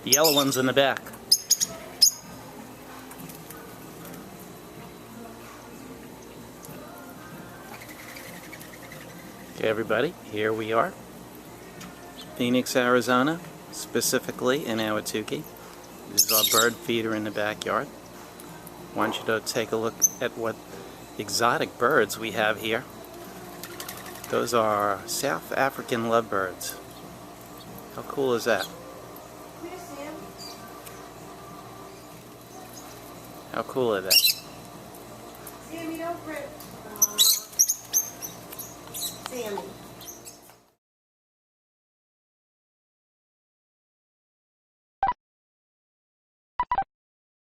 The yellow one's in the back. Okay, everybody, here we are. Phoenix, Arizona, specifically in Ahwatukee. This is our bird feeder in the backyard. I want you to take a look at what exotic birds we have here. Those are South African lovebirds. How cool is that? How cool are they? Sammy, don't grip. Sammy.